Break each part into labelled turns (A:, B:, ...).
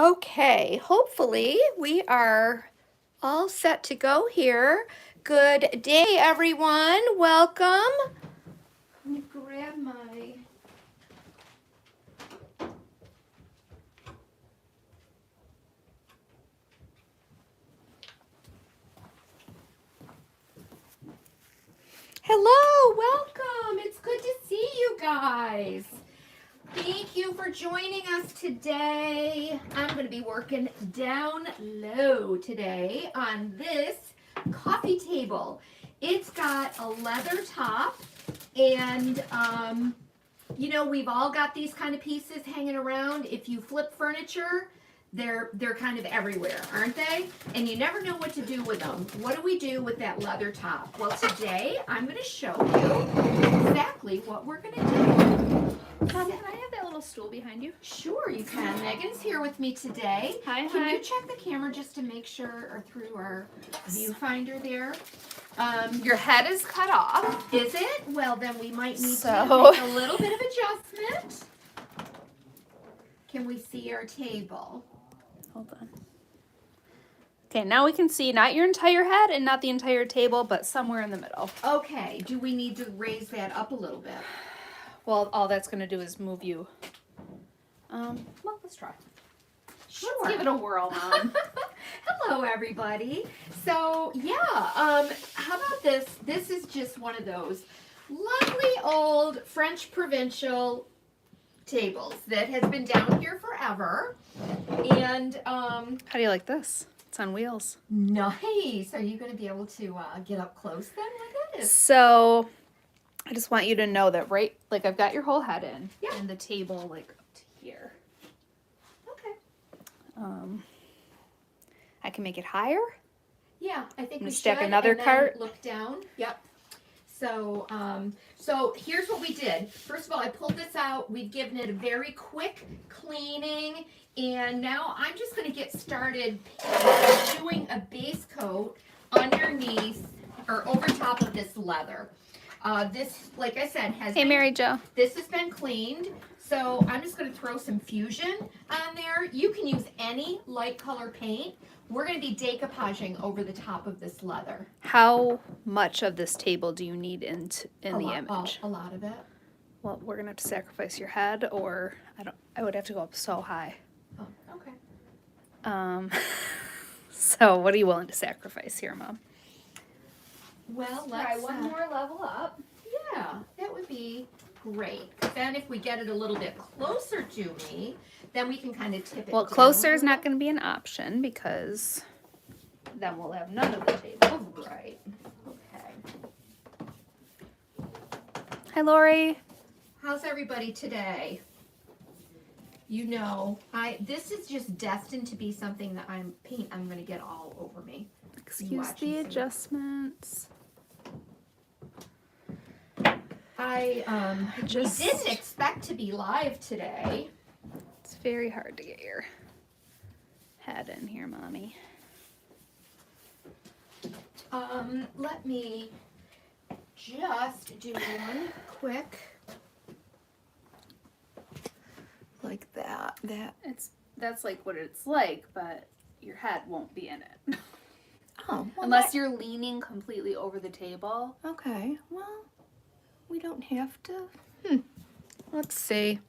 A: Okay, hopefully we are all set to go here. Good day, everyone. Welcome. Let me grab my... Hello, welcome. It's good to see you guys. Thank you for joining us today. I'm going to be working down low today on this coffee table. It's got a leather top and, you know, we've all got these kind of pieces hanging around. If you flip furniture, they're kind of everywhere, aren't they? And you never know what to do with them. What do we do with that leather top? Well, today I'm going to show you exactly what we're going to do.
B: Can I have that little stool behind you?
A: Sure, you can. Megan's here with me today.
B: Hi,
A: Can
B: hi.
A: you check the camera just to make sure, or through our viewfinder there?
B: Your head is cut off.
A: Is it? Well, then we might need to
B: So-
A: make a little bit of adjustment. Can we see our table?
B: Hold on. Okay, now we can see not your entire head and not the entire table, but somewhere in the middle.
A: Okay, do we need to raise that up a little bit?
B: Well, all that's going to do is move you. Well, let's try.
A: Sure.
B: Let's give it a whirl, Mom.
A: Hello, everybody. So, yeah, how about this? This is just one of those lovely old French Provincial tables that has been down here forever. And,
B: How do you like this? It's on wheels.
A: nice. Are you going to be able to get up close then with it?
B: So, I just want you to know that I've got your whole head in.
A: Yeah.
B: And the table, like, up to here.
A: Okay.
B: I can make it higher.
A: Yeah, I think
B: gonna
A: we
B: stack
A: should.
B: another
A: and then
B: cart.
A: Look down. Yep. So, so here's what we did. First of all, I pulled this out. We've given it a very quick cleaning, and now I'm just going to get started doing a base coat underneath or over top of this leather. This, like I said,
B: Hey, Mary Jo.
A: this has been cleaned, so I'm just going to throw some Fusion on there. You can use any light color paint. We're going to be decoupaging over the top of this leather.
B: How much of this table do you need in the image?
A: A lot of it.
B: Well, we're gonna have to sacrifice your head, or I would have to go up so high.
A: Oh, okay.
B: So what are you willing to sacrifice here, Mom?
A: Well,
B: Try
A: let's
B: one more level up.
A: Yeah, that would be great. Then if we get it a little bit closer to me, then we can kind of tip it
B: Well,
A: down
B: closer is
A: a
B: not going to be an option because then we'll have none of the table.
A: little. Right. Okay.
B: Hi, Lori.
A: How's everybody today? You know, this is just destined to be something that I'm going to get all over me.
B: Excuse
A: watching
B: the
A: some-
B: adjustments.
A: I
B: just-
A: didn't expect to be live today.
B: It's very hard to get your head in here, Mommy.
A: Let me just do one quick, like that.
B: That's like what it's like, but your head won't be in it.
A: Oh, well,
B: Unless you're leaning completely over the table.
A: okay. Well, we don't have to. Let's see.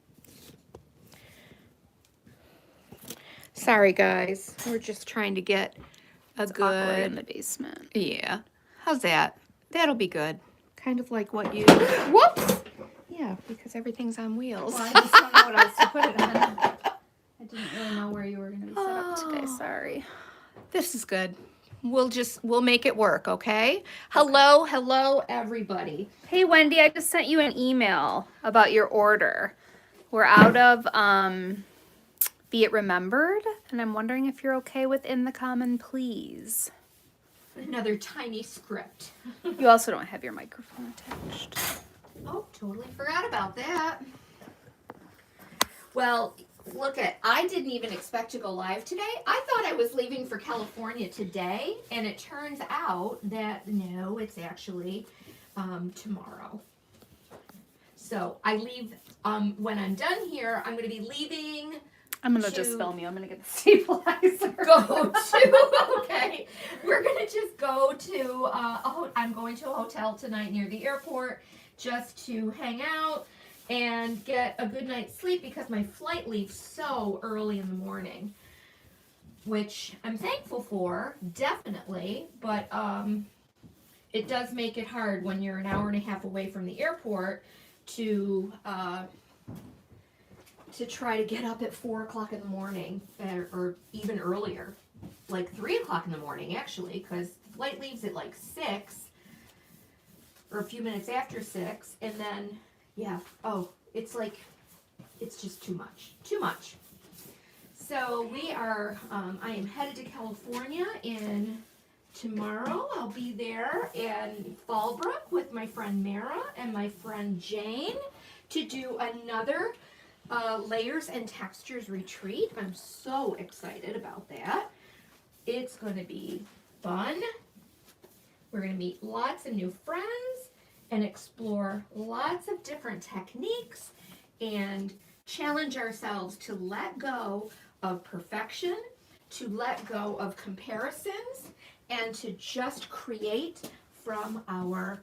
A: Sorry, guys. We're just trying to get a
B: It's awkward in
A: good.
B: the basement.
A: Yeah. How's that? That'll be good. Kind of like what you. Whoops. Yeah, because everything's on wheels.
B: Well, I just don't know what else to put it on. I didn't really know where you were going to be set up today. Sorry.
A: This is good. We'll make it work, okay? Hello, everybody.
B: Hey, Wendy, I just sent you an email about your order. We're out of Be It Remembered, and I'm wondering if you're okay with In the Common Please.
A: Another tiny script.
B: You also don't have your microphone attached.
A: Oh, totally forgot about that. Well, I didn't even expect to go live today. I thought I was leaving for California today, and it turns out that no, it's actually tomorrow. So I leave, when I'm done here, I'm going to be leaving
B: I'm going to just film you. I'm going to get the stabilizer.
A: Okay. We're going to just go to, I'm going to a hotel tonight near the airport just to hang out and get a good night's sleep because my flight leaves so early in the morning, which I'm thankful for, definitely, but it does make it hard when you're an hour and a half away from the airport to try to get up at 4 o'clock in the morning, or even earlier, like 3 o'clock in the morning, actually, because the flight leaves at like 6, or a few minutes after 6, and then, yeah, it's just too much. So we are, I am headed to California tomorrow. I'll be there in Fallbrook with my friend Mara and my friend Jane to do another layers and textures retreat. I'm so excited about that. It's going to be fun. We're going to meet lots of new friends and explore lots of different techniques and challenge ourselves to let go of perfection, to let go of comparisons, and to just create from our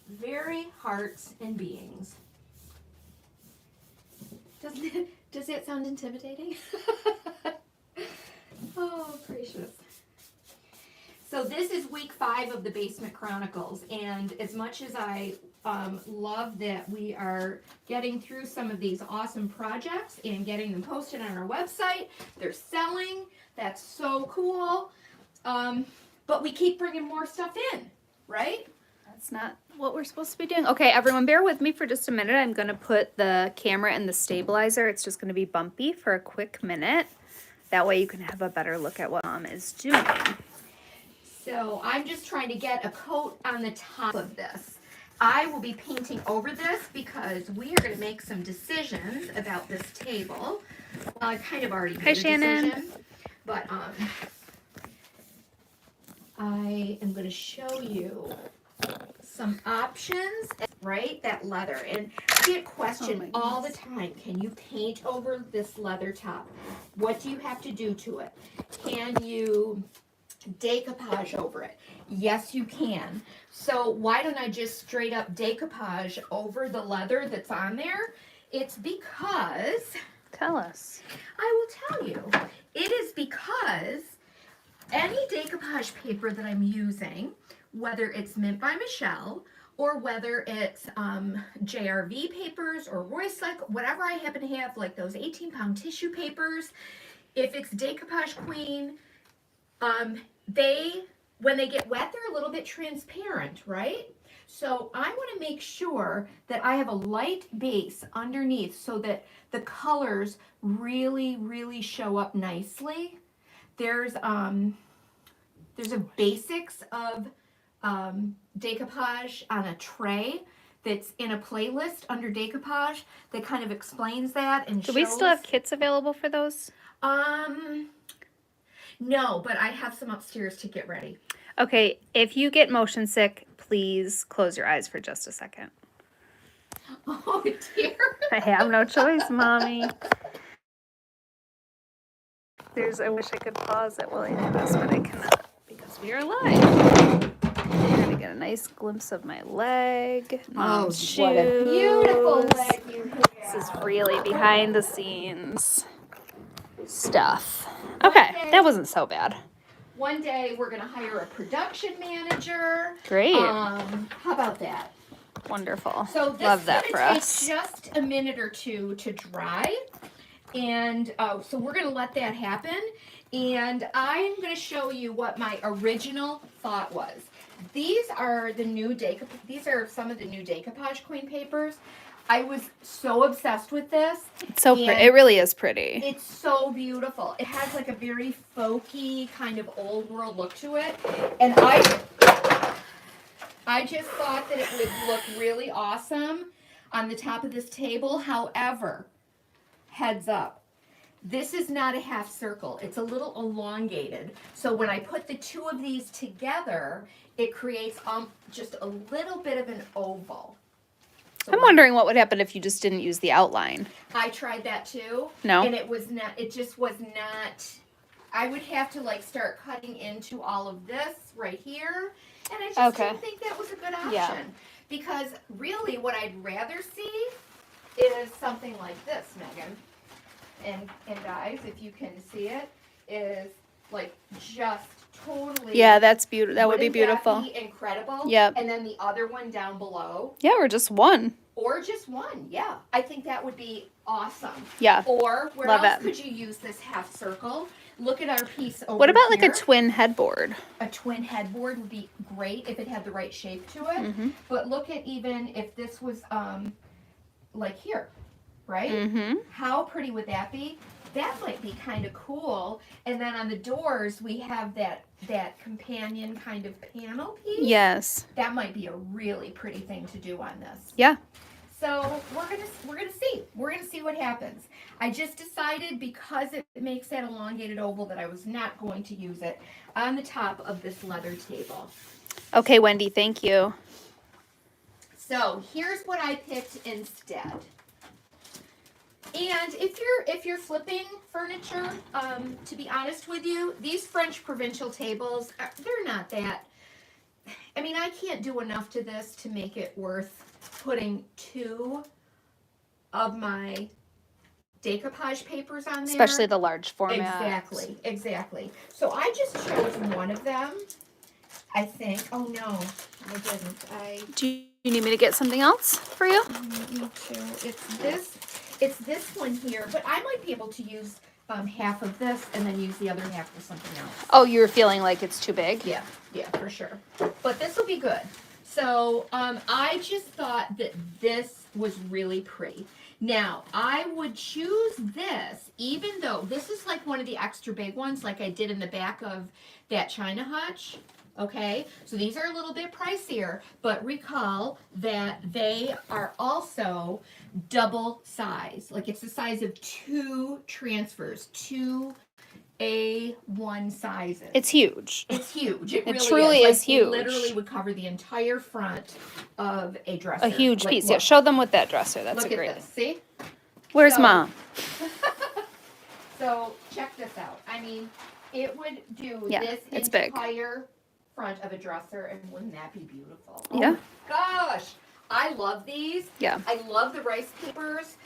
A: very hearts and beings. Does that sound intimidating? Oh, gracious. So this is week 5 of the Basement Chronicles, and as much as I love that we are getting through some of these awesome projects and getting them posted on our website, they're selling, that's so cool, but we keep bringing more stuff in, right?
B: That's not what we're supposed to be doing. Okay, everyone, bear with me for just a minute. I'm going to put the camera in the stabilizer. It's just going to be bumpy for a quick minute. That way you can have a better look at what Mom is doing.
A: So I'm just trying to get a coat on the top of this. I will be painting over this because we are going to make some decisions about this table. Well, I kind of already made a decision, but I am going to show you some options, right? That leather. And I get questioned all the time, can you paint over this leather top? What do you have to do to it? Can you decoupage over it? Yes, you can. So why don't I just straight up decoupage over the leather that's on there? It's because...
B: Tell us.
A: I will tell you. It is because any decoupage paper that I'm using, whether it's Mint by Michelle or whether it's JRV papers or Roycycle, whatever I happen to have, like those 18-pound tissue papers, if it's Decoupage Queen, when they get wet, they're a little bit transparent, right? So I want to make sure that I have a light base underneath so that the colors really, really show up nicely. There's a basics of decoupage on a tray that's in a playlist under decoupage that kind of explains that and shows.
B: Do we still have kits available for those?
A: No, but I have some upstairs to get ready.
B: Okay, if you get motion sick, please close your eyes for just a second.
A: Oh dear.
B: I have no choice, Mommy. I wish I could pause it while I do this, but I cannot because we are live. You're gonna get a nice glimpse of my leg. Mom's shoes.
A: What a beautiful leg you have.
B: This is really behind the scenes stuff. Okay, that wasn't so bad.
A: One day we're gonna hire a production manager.
B: Great.
A: How about that?
B: Wonderful.
A: So this
B: Love that
A: is
B: for
A: gonna
B: us.
A: take just a minute or two to dry. And so we're going to let that happen. And I'm going to show you what my original thought was. These are some of the new Decoupage Queen papers. I was so obsessed with this.
B: It's so pretty. It really is pretty.
A: It's so beautiful. It has like a very folky kind of old world look to it. And I just thought that it would look really awesome on the top of this table. However, heads up, this is not a half circle. It's a little elongated. So when I put the two of these together, it creates just a little bit of an oval. So
B: I'm wondering what would happen if you just didn't use the outline.
A: I tried that too.
B: No?
A: And it just was not, I would have to like start cutting into all of this right here. And I just didn't think that was a good option.
B: Yeah.
A: Because really what I'd rather see is something like this, Megan. And guys, if you can see it, is like just totally.
B: Yeah, that's beautiful. That would be
A: Wouldn't
B: beautiful.
A: that be incredible?
B: Yep.
A: And then the other one down below.
B: Yeah, or just one.
A: Or just one, yeah. I think that would be awesome.
B: Yeah.
A: Or where
B: Love
A: else
B: it.
A: could you use this half circle? Look at our piece over
B: What about
A: here.
B: like a twin headboard?
A: A twin headboard would be great if it had the right shape to it.
B: Mm-hmm.
A: But look at even if this was like here, right?
B: Mm-hmm.
A: How pretty would that be? That might be kind of cool. And then on the doors, we have that companion kind of panel piece.
B: Yes.
A: That might be a really pretty thing to do on this.
B: Yeah.
A: So we're gonna see. We're gonna see what happens. I just decided because it makes that elongated oval that I was not going to use it on the top of this leather table.
B: Okay, Wendy, thank you.
A: So here's what I picked instead. And if you're flipping furniture, to be honest with you, these French Provincial tables, they're not that. I mean, I can't do enough to this to make it worth putting 2 of my decoupage papers on there.
B: Especially the large format.
A: Exactly. So I just chose one of them, I think. Oh no, I didn't.
B: Do you need me to get something else for you?
A: Me too. It's this one here, but I might be able to use half of this and then use the other half for something else.
B: Oh, you were feeling like it's too big?
A: Yeah, for sure. But this will be good. So I just thought that this was really pretty. Now, I would choose this, even though this is like one of the extra big ones, like I did in the back of that China hutch. Okay, so these are a little bit pricier, but recall that they are also double size. Like it's the size of 2 transfers, 2 A1 sizes.
B: It's huge.
A: It's huge. It really
B: truly
A: is.
B: is huge.
A: It literally would cover the entire front of a dresser.
B: A huge
A: Like,
B: piece.
A: look,
B: Yeah, show them with that dresser. That's
A: look
B: a
A: at
B: great.
A: this. See?
B: Where's
A: So-
B: Mom?
A: So check this out. I mean, it would do
B: Yeah,
A: this
B: it's big.
A: entire front of a dresser, and wouldn't that be beautiful?
B: Yeah.
A: Oh my gosh, I love these.
B: Yeah.
A: I love the rice papers.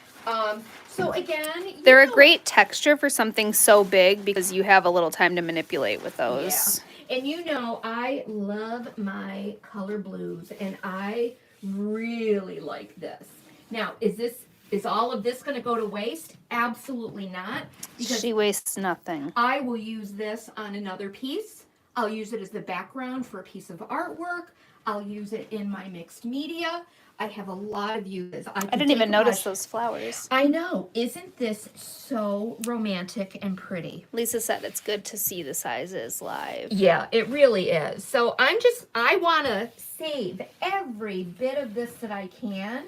A: So again,
B: They're a great texture for something so big because you have a little time to manipulate with those.
A: Yeah. And you know, I love my color blues, and I really like this. Now, is all of this going to go to waste? Absolutely not. Because
B: She wastes nothing.
A: I will use this on another piece. I'll use it as the background for a piece of artwork. I'll use it in my mixed media. I have a lot of uses.
B: I didn't even notice those flowers.
A: I know. Isn't this so romantic and pretty?
B: Lisa said it's good to see the sizes live.
A: Yeah, it really is. So I want to save every bit of this that I can.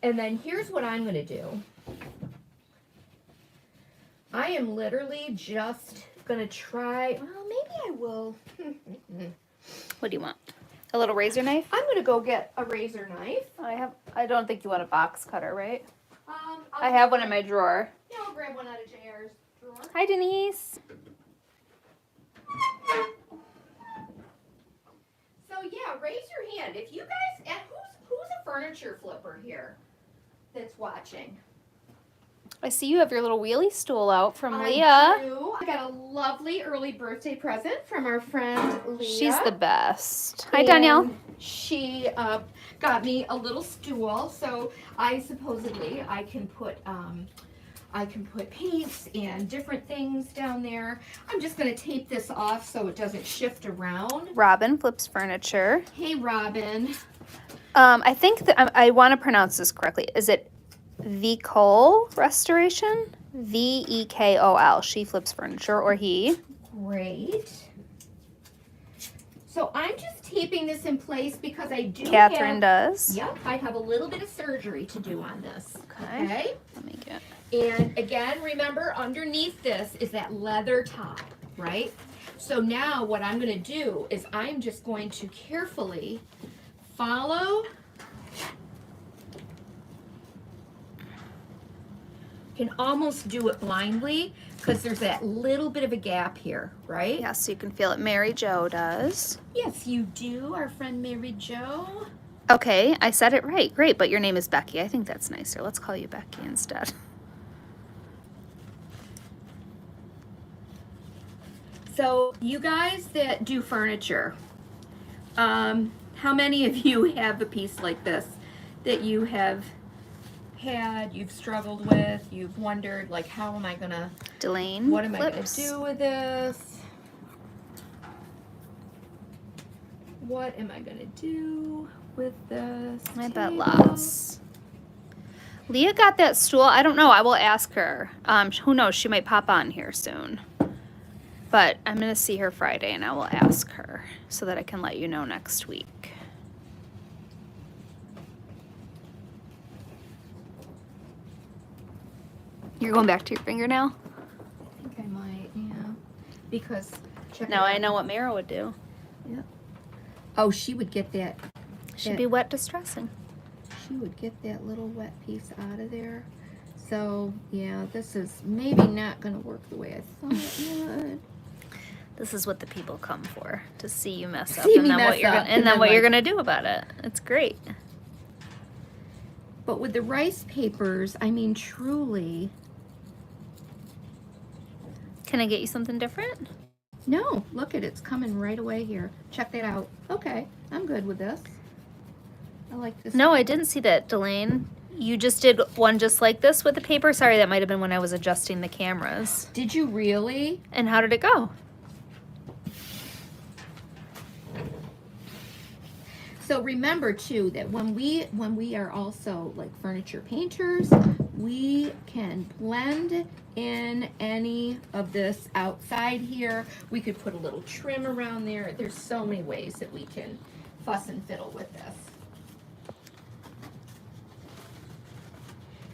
A: And then here's what I'm going to do. I am literally just going to try, well, maybe I will.
B: What do you want? A little razor knife?
A: I'm going to go get a razor knife.
B: I don't think you want a box cutter, right?
A: I'll
B: I have one in my drawer.
A: Yeah, I'll grab one out of JR's drawer.
B: Hi, Denise.
A: So yeah, raise your hand if you guys. And who's a furniture flipper here that's watching?
B: I see you have your little wheelie stool out from Leah.
A: I got a lovely early birthday present from our friend Leah.
B: She's the best. Hi, Danielle.
A: She got me a little stool, so I can put paints and different things down there. I'm just going to tape this off so it doesn't shift around.
B: Robin flips furniture.
A: Hey, Robin.
B: I think that I want to pronounce this correctly. Is it Vekol Restoration? Vekol. She flips furniture, or he.
A: Great. So I'm just taping this in place because I do
B: Catherine does.
A: Yep, I have a little bit of surgery to do on this.
B: Okay. Let me get.
A: And again, remember, underneath this is that leather top, right? So now what I'm going to do is I'm just going to carefully follow can almost do it blindly because there's that little bit of a gap here, right?
B: Yeah, so you can feel it. Mary Jo does.
A: Yes, you do, our friend Mary Jo.
B: Okay, I said it right. Great, but your name is Becky. I think that's nicer. Let's call you Becky instead.
A: So you guys that do furniture, how many of you have a piece like this that you have had, you've struggled with, you've wondered, like, how am I gonna,
B: Delane,
A: what am I gonna
B: flips.
A: do with this? What am I gonna do with this?
B: I bet
A: table?
B: lots. Leah got that stool. I don't know. I will ask her. Who knows? She might pop on here soon. But I'm going to see her Friday, and I will ask her so that I can let you know next week. You're going back to your fingernail?
A: I think I might, yeah. Because, check
B: No,
A: it
B: I
A: out.
B: know what Mara would do.
A: Yep. Oh, she would get that.
B: She'd be wet distressing.
A: She would get that little wet piece out of there. So, yeah, this is maybe not going to work the way I thought it would.
B: This is what the people come for, to see you mess up,
A: See
B: and
A: me
B: then
A: mess
B: what you're
A: up,
B: gonna,
A: and
B: and then
A: then,
B: what you're
A: like-
B: gonna do about it. It's great.
A: But with the rice papers, I mean, truly,
B: Can I get you something different?
A: no, look at it. It's coming right away here. Check that out. Okay, I'm good with this. I like this.
B: No, I didn't see that, Delane. You just did one just like this with the paper? Sorry, that might have been when I was adjusting the cameras.
A: Did you really?
B: And how did it go?
A: So remember too that when we are also like furniture painters, we can blend in any of this outside here. We could put a little trim around there. There's so many ways that we can fuss and fiddle with this.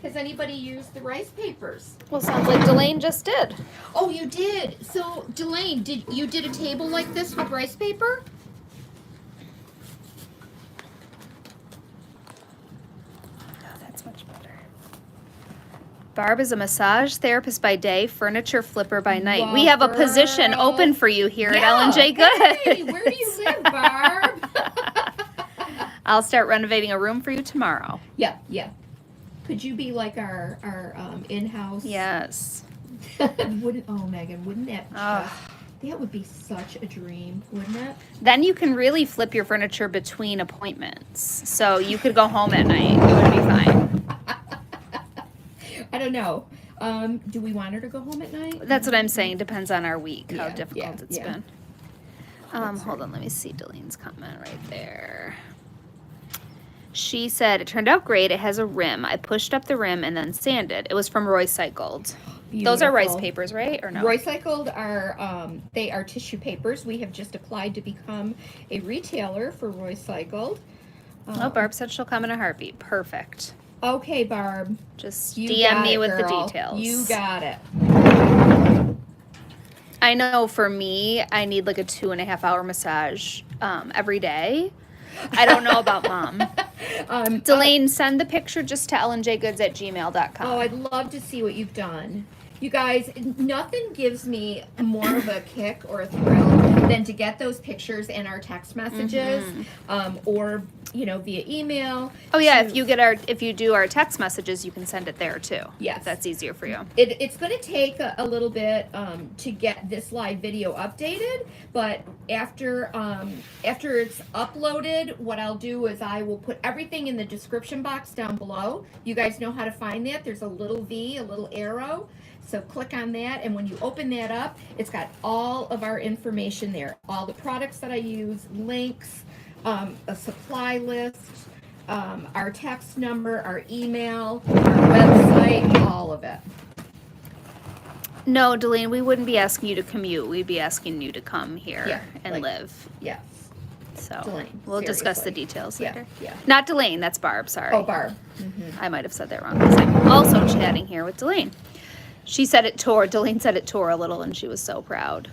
A: Has anybody used the rice papers?
B: Well, sounds like Delane just did.
A: Oh, you did. So Delane, did a table like this with rice paper?
B: Oh, that's much better. Barb is a massage therapist by day, furniture flipper by night.
A: Wow,
B: We have a position
A: girl.
B: open for you here
A: Yeah.
B: at L&J Good.
A: Hey, where do you live, Barb?
B: I'll start renovating a room for you tomorrow.
A: Yeah, yeah. Could you be like our in-house?
B: Yes.
A: Wouldn't Megan? Wouldn't that?
B: Oh.
A: That would be such a dream, wouldn't it?
B: Then you can really flip your furniture between appointments. So you could go home at night. It would be fine.
A: I don't know. Do we want her to go home at night?
B: That's what I'm saying. Depends on our week, how
A: Yeah,
B: difficult
A: yeah,
B: it's
A: yeah.
B: been. Hold on. Let me see Delene's comment right there. She said, it turned out great. It has a rim. I pushed up the rim and then sanded. It was from Roy Cycled. Those are rice
A: Beautiful.
B: papers, right? Or no?
A: Recycled are they are tissue papers. We have just applied to become a retailer for Recycled.
B: Oh, Barb said she'll come in a heartbeat. Perfect.
A: Okay, Barb.
B: Just
A: You
B: DM
A: got
B: me
A: it,
B: with the
A: girl.
B: details.
A: You got it.
B: I know for me, I need like a 2.5 hour massage every day. I don't know about Mom. Delane, send the picture just to lnjgoods@gmail.com.
A: Oh, I'd love to see what you've done. You guys, nothing gives me more of a kick or a thrill than to get those pictures in our text messages, or via email.
B: Oh yeah,
A: to-
B: if you do our text messages, you can send it there too.
A: Yes.
B: If that's easier for you.
A: It's going to take a little bit to get this live video updated, but after it's uploaded, what I'll do is I will put everything in the description box down below. You guys know how to find that. There's a little V, a little arrow. So click on that, and when you open that up, it's got all of our information there. All the products that I use, links, a supply list, our text number, our email, our website, all of it.
B: No, Delane, we wouldn't be asking you to commute. We'd be asking you to come here and live.
A: Yes.
B: So
A: Delane,
B: we'll discuss the
A: seriously.
B: details
A: Yeah,
B: later.
A: yeah.
B: Not Delane, that's Barb, sorry.
A: Oh, Barb.
B: I might have said that wrong because I'm also chatting here with Delane. She said it tore, Delane said it tore a little and she was so proud.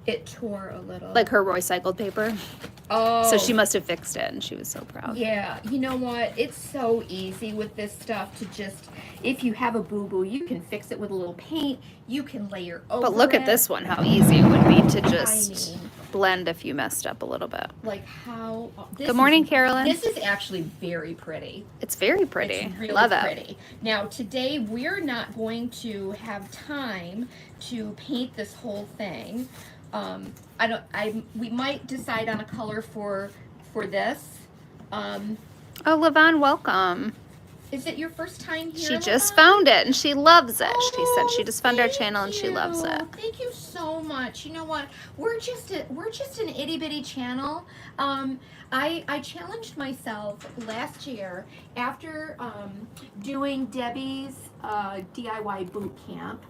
A: It tore a little.
B: Like her Roy Cycled paper.
A: Oh.
B: So she must have fixed it, and she was so proud.
A: Yeah, you know what? It's so easy with this stuff to just, if you have a boo-boo, you can fix it with a little paint. You can layer over
B: But look
A: it.
B: at this one, how easy it would be to
A: I
B: just
A: mean,
B: blend if you messed up a little bit.
A: like how...
B: Good morning, Carolyn.
A: This is actually very pretty.
B: It's very pretty.
A: It's really
B: Love it.
A: pretty. Now, today we're not going to have time to paint this whole thing. We might decide on a color for this.
B: Oh, Levon, welcome.
A: Is it your first time here?
B: She just
A: Levon?
B: found it and she loves it.
A: Oh,
B: She said she just found our
A: thank
B: channel and she loves it.
A: Thank you so much. You know what? We're just an itty bitty channel. I challenged myself last year after doing Debbie's DIY boot camp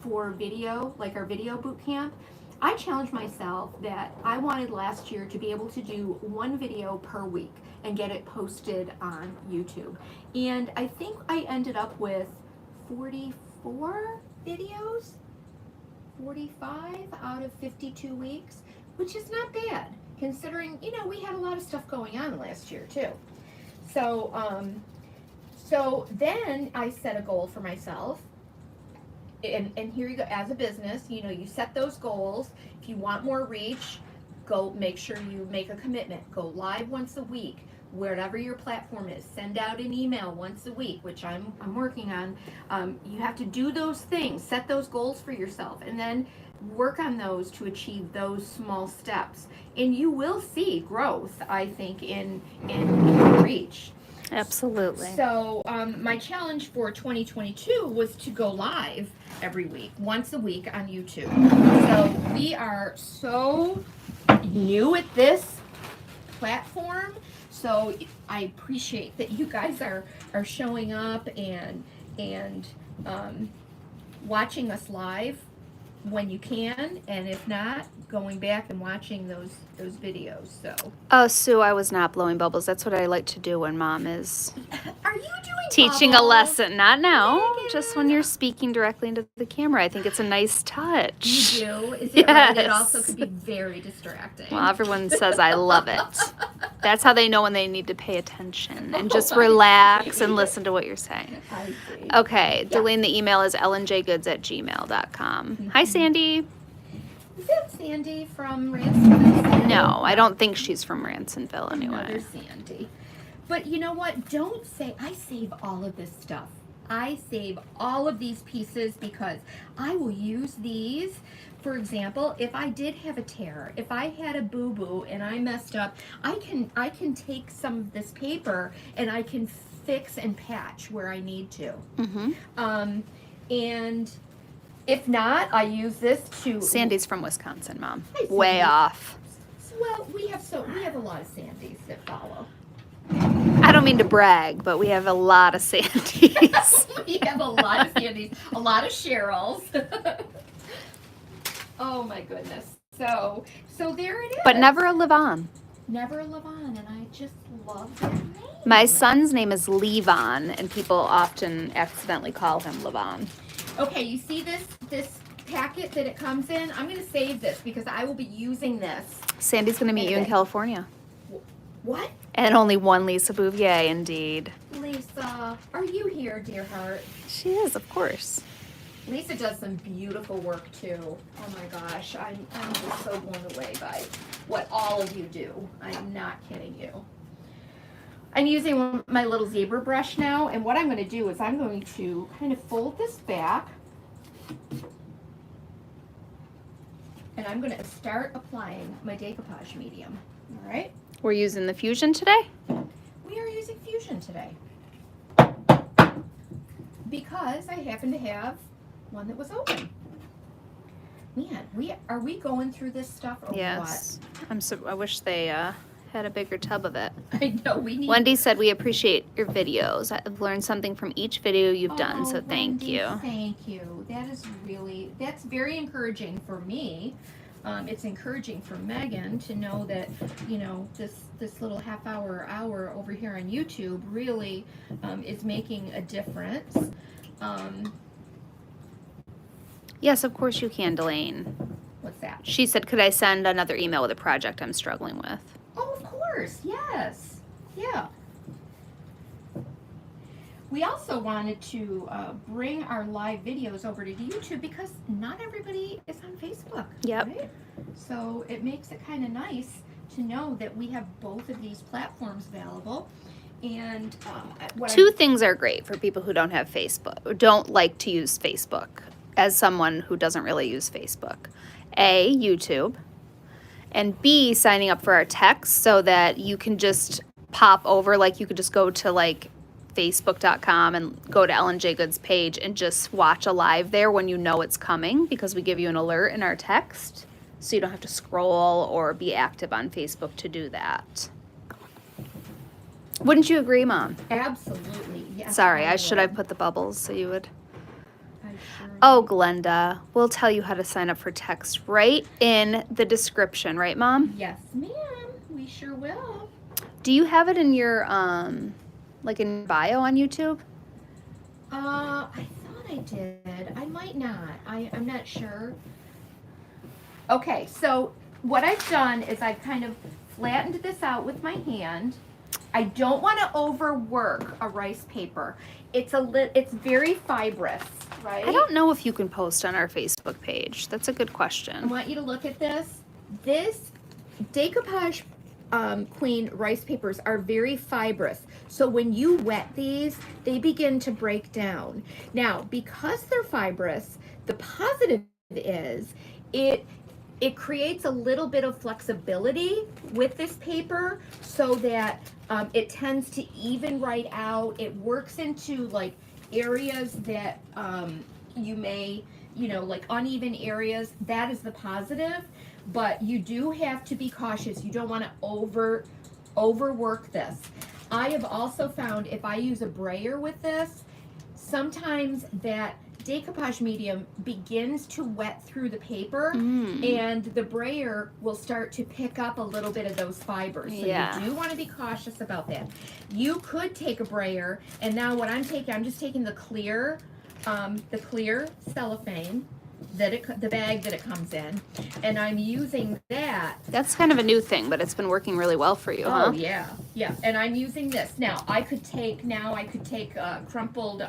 A: for video, like our video boot camp. I challenged myself that I wanted last year to be able to do one video per week and get it posted on YouTube. And I think I ended up with 44 videos, 45 out of 52 weeks, which is not bad considering, you know, we had a lot of stuff going on last year too. So, so then I set a goal for myself. And here you go, as a business, you know, you set those goals. If you want more reach, go make sure you make a commitment. Go live once a week, wherever your platform is. Send out an email once a week, which I'm working on. You have to do those things, set those goals for yourself, and then work on those to achieve those small steps. And you will see growth, I think, in reach.
B: Absolutely.
A: So my challenge for 2022 was to go live every week, once a week on YouTube. So we are so new at this platform. So I appreciate that you guys are showing up and watching us live when you can, and if not, going back and watching those videos. So
B: Oh, Sue, I was not blowing bubbles. That's what I like to do when Mom is
A: are you doing
B: teaching a
A: bubbles?
B: lesson. Not now,
A: Megan.
B: just when you're speaking directly into the camera. I think it's a nice touch.
A: You do? Is it right? It
B: Yes.
A: also could be very distracting.
B: Well, everyone says I love it. That's how they know when they need to pay attention and just
A: I
B: relax
A: see.
B: and listen to what you're saying.
A: I see.
B: Okay,
A: Yeah.
B: Delene, the email is ellenjgoods@gmail.com. Hi, Sandy.
A: Is that Sandy from Ransomville?
B: No, I don't think she's from Ransomville anyway.
A: Another Sandy. But you know what? Don't say, I save all of this stuff. I save all of these pieces because I will use these. For example, if I did have a tear, if I had a boo-boo and I messed up, I can take some of this paper and I can fix and patch where I need to.
B: Mm-hmm.
A: And if not, I use this to...
B: Sandy's from Wisconsin, Mom.
A: Hi,
B: Way
A: Sandy.
B: off.
A: Well, we have a lot of Sandys that follow.
B: I don't mean to brag, but we have a lot of Sandys.
A: We have a lot of Sandys, a lot of Cheryls. Oh my goodness. So there it is.
B: But never a Levon.
A: Never a Levon, and I just love that name.
B: My son's name is Levon, and people often accidentally call him Levon.
A: Okay, you see this packet that it comes in? I'm going to save this because I will be using this.
B: Sandy's going to meet you in
A: Okay.
B: California.
A: What?
B: And only one Lisa Bouvier, indeed.
A: Lisa, are you here, dear heart?
B: She is, of course.
A: Lisa does some beautiful work too. Oh my gosh, I'm just so blown away by what all of you do. I'm not kidding you. I'm using my little zebra brush now, and what I'm going to do is I'm going to kind of fold this back, and I'm going to start applying my Decoupage Medium. All right?
B: We're using the Fusion today?
A: We are using Fusion today because I happen to have one that was open. Man, are we going through this stuff or
B: Yes. I wish they had a bigger tub of it.
A: what? I know we need.
B: Wendy said, we appreciate your videos. I've learned something from each video you've done, so thank
A: Wendy,
B: you.
A: Thank you. That's very encouraging for me. It's encouraging for Megan to know that, you know, this little half hour over here on YouTube really is making a difference.
B: Yes, of course you can, Delane.
A: What's that?
B: She said, could I send another email with a project I'm struggling with?
A: Oh, of course. Yes. Yeah. We also wanted to bring our live videos over to YouTube because not everybody is on Facebook.
B: Yep.
A: Right? So it makes it kind of nice to know that we have both of these platforms available. And
B: two things are great for people who don't have Facebook, or don't like to use Facebook, as someone who doesn't really use Facebook. A, YouTube, and B, signing up for our text so that you can just pop over, like you could just go to like facebook.com and go to Ellen J. Good's page and just watch a live there when you know it's coming, because we give you an alert in our text, so you don't have to scroll or be active on Facebook to do that. Wouldn't you agree, Mom?
A: Absolutely. Yes.
B: Sorry, I should have put the bubbles so you would.
A: Sure
B: Oh, Glenda, we'll tell you how to sign up for text right in the description, right, Mom?
A: Yes, ma'am. We sure will.
B: Do you have it in your like in bio on YouTube?
A: I thought I did. I might not. I'm not sure. Okay, so what I've done is I've kind of flattened this out with my hand. I don't want to overwork a rice paper. It's very fibrous, right?
B: I don't know if you can post on our Facebook page. That's a good
A: I
B: question.
A: want you to look at this. This Decoupage Queen rice papers are very fibrous. So when you wet these, they begin to break down. Now, because they're fibrous, the positive is it creates a little bit of flexibility with this paper so that it tends to even right out. It works into like areas that you may, like uneven areas. That is the positive, but you do have to be cautious. You don't want to overwork this. I have also found if I use a brayer with this, sometimes that Decoupage Medium begins to wet through the paper, and the brayer will start to pick up a little bit of those fibers. So you do want to be cautious about that. You could take a brayer, and now what I'm just taking the clear cellophane the bag that it comes in, and I'm using that.
B: That's kind of a new thing, but it's been working really well for you, huh?
A: Oh yeah, yeah. And I'm using this now. I could take crumpled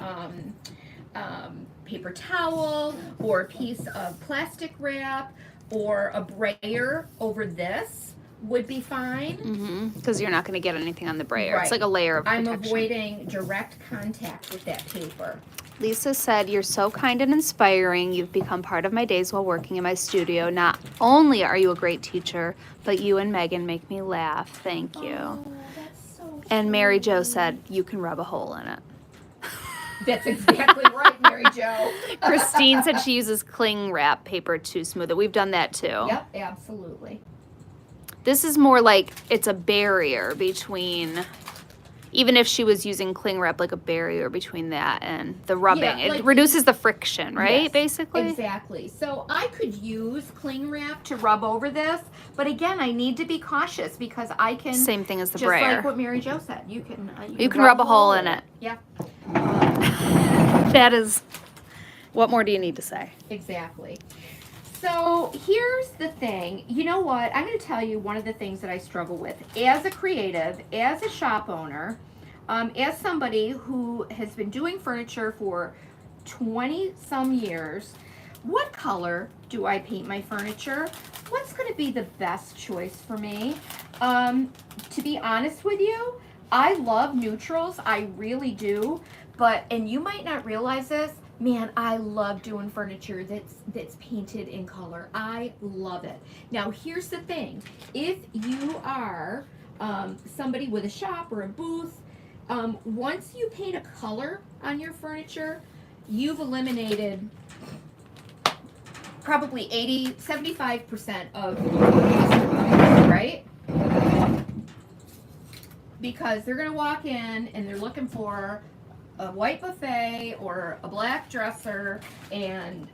A: paper towel or a piece of plastic wrap or a brayer over this would be fine.
B: Because you're not going to get anything on the brayer.
A: Right.
B: It's like a layer of protection.
A: I'm avoiding direct contact with that paper.
B: Lisa said, "You're so kind and inspiring. You've become part of my days while working in my studio. Not only are you a great teacher, but you and Megan make me laugh. Thank you."
A: Oh, that's so
B: And Mary Jo
A: sweet.
B: said, "You can rub a hole in it."
A: That's exactly right, Mary Jo.
B: Christine said she uses cling wrap paper to smooth it. We've done that too.
A: Yep, absolutely.
B: This is more like it's a barrier between, even if she was using cling wrap, like a barrier between that and the rubbing.
A: Yeah,
B: it
A: like-
B: reduces the friction, right?
A: Yes,
B: Basically.
A: Exactly. So I could use cling wrap to rub over this, but again, I need to be cautious because I can.
B: Same thing as the
A: just
B: brayer.
A: like what Mary Jo said, you can.
B: You can rub a hole in it.
A: Yeah.
B: That is. What more do you need to say?
A: Exactly. So here's the thing. You know what? I'm going to tell you one of the things that I struggle with as a creative, as a shop owner, as somebody who has been doing furniture for 20 some years. What color do I paint my furniture? What's going to be the best choice for me? To be honest with you, I love neutrals. I really do. And you might not realize this, man, I love doing furniture that's painted in color. I love it. Now, here's the thing. If you are somebody with a shop or a booth, once you paint a color on your furniture, you've eliminated probably 75% of the customer, right? Because they're going to walk in and they're looking for a white buffet or a black dresser, and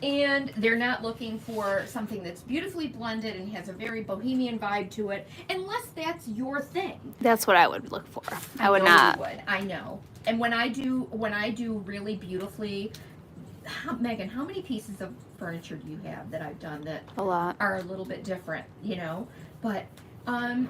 A: they're not looking for something that's beautifully blended and has a very bohemian vibe to it, unless that's your thing.
B: That's what I would look for. I would
A: know
B: not.
A: you would. I know. And when I do really beautifully Megan, how many pieces of furniture do you have that I've done that
B: A lot.
A: are a little bit different, you know? But I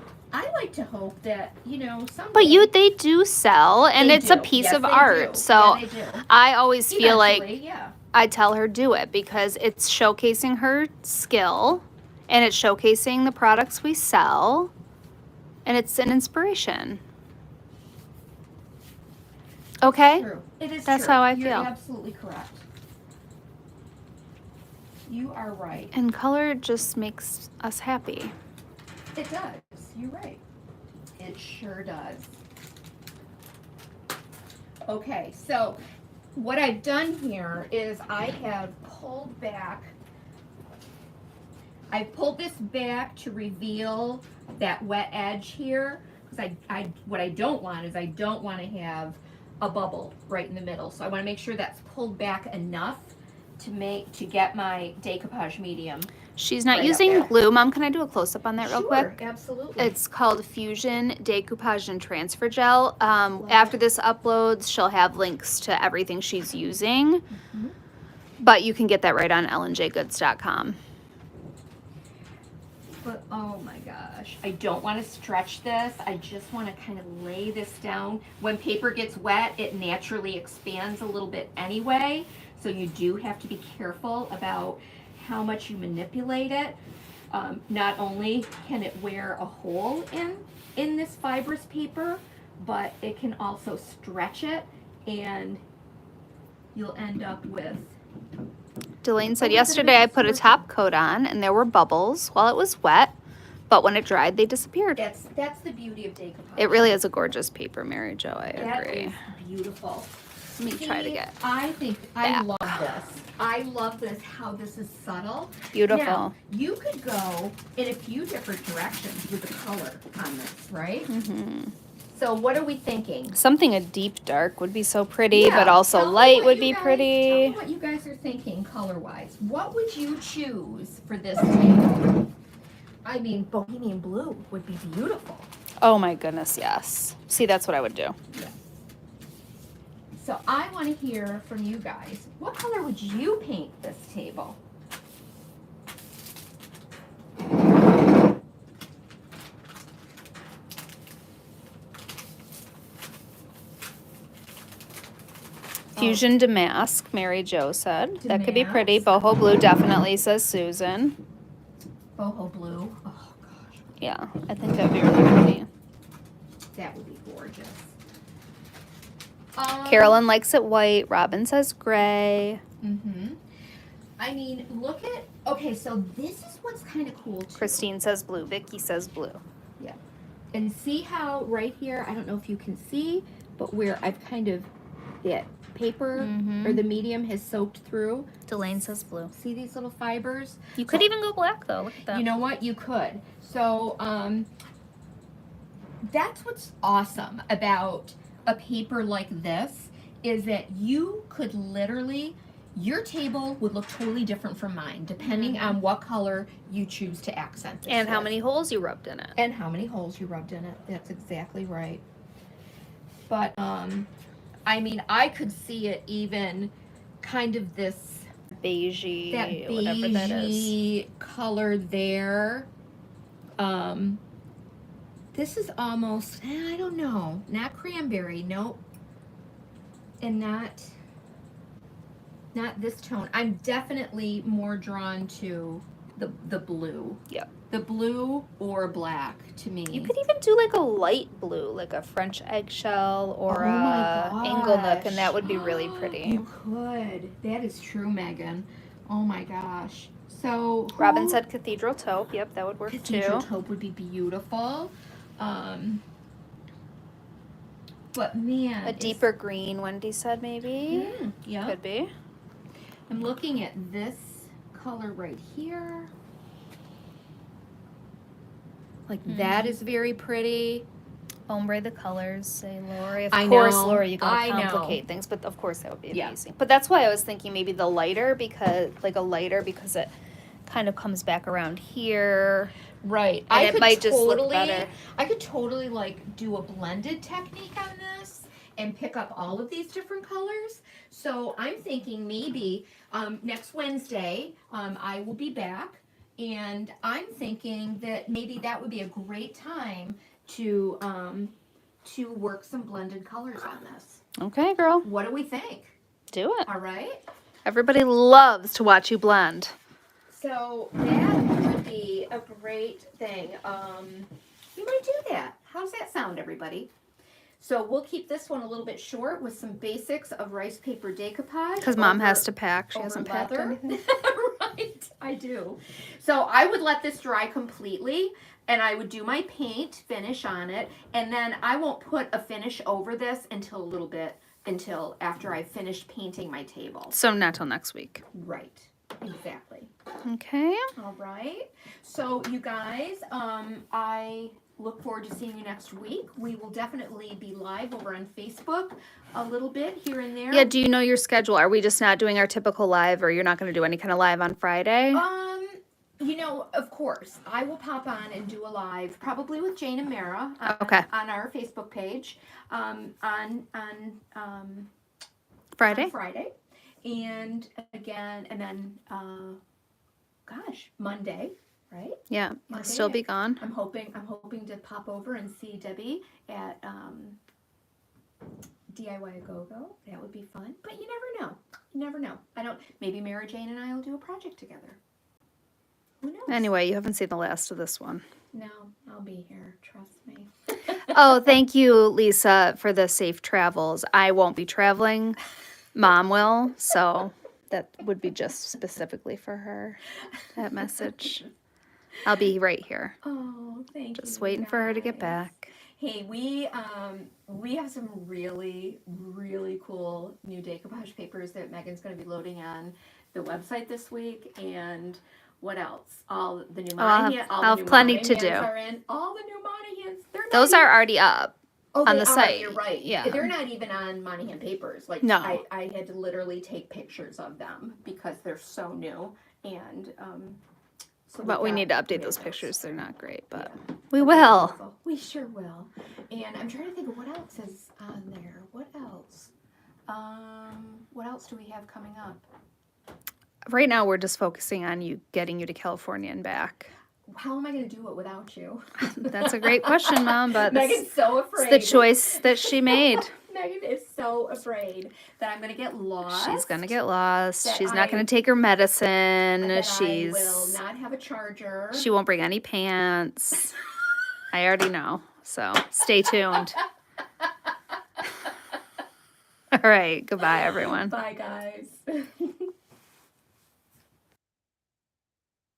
A: like to hope that, you know, someday.
B: But they do sell, and
A: They
B: it's a
A: do.
B: piece
A: Yes,
B: of
A: they
B: art.
A: do.
B: So
A: Yeah, they do.
B: I always feel like
A: Eventually, yeah.
B: I tell her do it because it's showcasing her skill, and it's showcasing the products we sell, and it's an inspiration. Okay?
A: True. It is
B: That's
A: true.
B: how I
A: You're
B: feel.
A: absolutely correct. You are right.
B: And color just makes us happy.
A: It does. You're right. It sure does. Okay, so what I've done here is I have pulled back. I pulled this back to reveal that wet edge here because what I don't want is I don't want to have a bubble right in the middle. So I want to make sure that's pulled back enough to get my Decoupage Medium.
B: She's not
A: Right up
B: using
A: there.
B: glue. Mom, can I do a close-up on that real quick?
A: Sure, absolutely.
B: It's called Fusion Decoupage and Transfer Gel. After this uploads, she'll have links to everything she's using.
A: Mhm.
B: But you can get that right on ellenjgoods.com.
A: But oh my gosh, I don't want to stretch this. I just want to kind of lay this down. When paper gets wet, it naturally expands a little bit anyway. So you do have to be careful about how much you manipulate it. Not only can it wear a hole in this fibrous paper, but it can also stretch it, and you'll end up with.
B: Delane said yesterday I put a top coat on and there were bubbles while it was wet, but when it dried, they disappeared.
A: That's the beauty of Decoupage.
B: It really is a gorgeous paper, Mary Jo. I
A: That
B: agree.
A: is beautiful.
B: Let me try to get
A: I think I
B: back.
A: love this. I love this, how this is subtle.
B: Beautiful.
A: Now, you could go in a few different directions with the color on this, right?
B: Mm-hmm.
A: So what are we thinking?
B: Something a deep dark would be so pretty,
A: Yeah,
B: but also
A: tell me
B: light
A: what
B: would
A: you
B: be
A: guys- Tell
B: pretty.
A: me what you guys are thinking color-wise. What would you choose for this table? I mean, bohemian blue would be beautiful.
B: Oh my goodness, yes. See, that's what I would do.
A: So I want to hear from you guys. What color would you paint this table?
B: Fusion Damask, Mary Jo said. That could be pretty.
A: Damask.
B: Boho Blue definitely, says Susan.
A: Boho blue. Oh gosh,
B: Yeah, I think that would be really pretty.
A: that would be gorgeous.
B: Carolyn likes it white. Robin says gray.
A: Mm-hmm. I mean, look at. Okay, so this is what's kind of cool too.
B: Christine says blue. Vicky says blue.
A: And see how right here, I don't know if you can see, but where I've kind of, that paper
B: Mhm.
A: or the medium has soaked through.
B: Delane says blue.
A: See these little fibers?
B: You could even go black though. Look at that.
A: You know what? You could. So, that's what's awesome about a paper like this is that you could literally, your table would look totally different from mine depending on what color you choose to accent this
B: and how
A: with.
B: many holes you rubbed in it.
A: And how many holes you rubbed in it. That's exactly right. But, I mean, I could see it even kind of this,
B: Beigey,
A: that
B: whatever that is.
A: beigey color there. This is almost, I don't know, not cranberry, nope. And not this tone. I'm definitely more drawn to the blue.
B: Yep.
A: The blue or black to me.
B: You could even do like a light blue, like a French eggshell or
A: Oh my
B: a Inglenook, and
A: gosh.
B: that would be really pretty.
A: You could. That is true, Megan. Oh my gosh. So
B: Robin said cathedral taupe. Yep, that would work
A: cathedral
B: too.
A: taupe would be beautiful. But man,
B: A deeper green, Wendy said maybe.
A: Yeah.
B: Could be.
A: I'm looking at this color right here. Like that is very pretty.
B: Ombre the colors, say Lori. Of
A: I
B: course,
A: know,
B: Lori, you
A: I
B: gotta
A: know.
B: complicate things, but of course that would be
A: Yeah.
B: amazing. But that's why I was thinking maybe the lighter because it kind of comes back around here.
A: Right.
B: And it might just look better.
A: I could totally like do a blended technique on this and pick up all of these different colors. So I'm thinking maybe next Wednesday I will be back, and I'm thinking that maybe that would be a great time to work some blended colors on this.
B: Okay, girl.
A: What do we think?
B: Do it.
A: All right.
B: Everybody loves to watch you blend.
A: So that would be a great thing. We might do that. How does that sound, everybody? So we'll keep this one a little bit short with some basics of rice paper decoupage.
B: Because Mom has to pack. She hasn't packed
A: leather.
B: anything.
A: Right, I do. So I would let this dry completely, and I would do my paint finish on it, and then I won't put a finish over this until after I finished painting my table.
B: So not till next week.
A: Right, exactly.
B: Okay.
A: All right. So you guys, I look forward to seeing you next week. We will definitely be live over on Facebook a little bit here and there.
B: Yeah, do you know your schedule? Are we just not doing our typical live, or you're not going to do any kind of live on Friday?
A: You know, of course, I will pop on and do a live, probably with Jane and Mara on our Facebook page on
B: Friday?
A: On Friday. And again, and then, Monday, right?
B: Yeah, I'll still be gone.
A: I'm hoping to pop over and see Debbie at DIY a Go-Go. That would be fun. But you never know. You never know. Maybe Mara Jane and I will do a project together. Who knows?
B: Anyway, you haven't seen the last of this one.
A: No, I'll be here. Trust me.
B: Oh, thank you, Lisa, for the safe travels. I won't be traveling. Mom will, so that would be just specifically for her, that message. I'll be right here.
A: Oh, thank you.
B: Just waiting for her to get back.
A: Hey, we have some really, really cool new decoupage papers that Megan's going to be loading on the website this week. And what else? All the new Monahan.
B: I'll have plenty to do.
A: Are in. All the new Monahans.
B: Those are already up.
A: Oh,
B: on
A: they
B: the
A: are,
B: site.
A: You're right.
B: Yeah.
A: They're not even on Monahan papers. Like,
B: no.
A: I had to literally take pictures of them because they're so new. And
B: but we need to update those pictures. They're not great, but we will.
A: We sure will. And I'm trying to think of what else is on there. What else? What else do we have coming up?
B: Right now, we're just focusing on getting you to California and back.
A: How am I going to do it without you?
B: That's a great question, Mom, but
A: Megan's so afraid.
B: It's the choice that she made.
A: Megan is so afraid that I'm going to get lost.
B: She's going to get lost. She's not going to take her medicine.
A: I will not have a charger.
B: She won't bring any pants. I already know. So stay tuned. All right. Goodbye, everyone.
A: Bye, guys.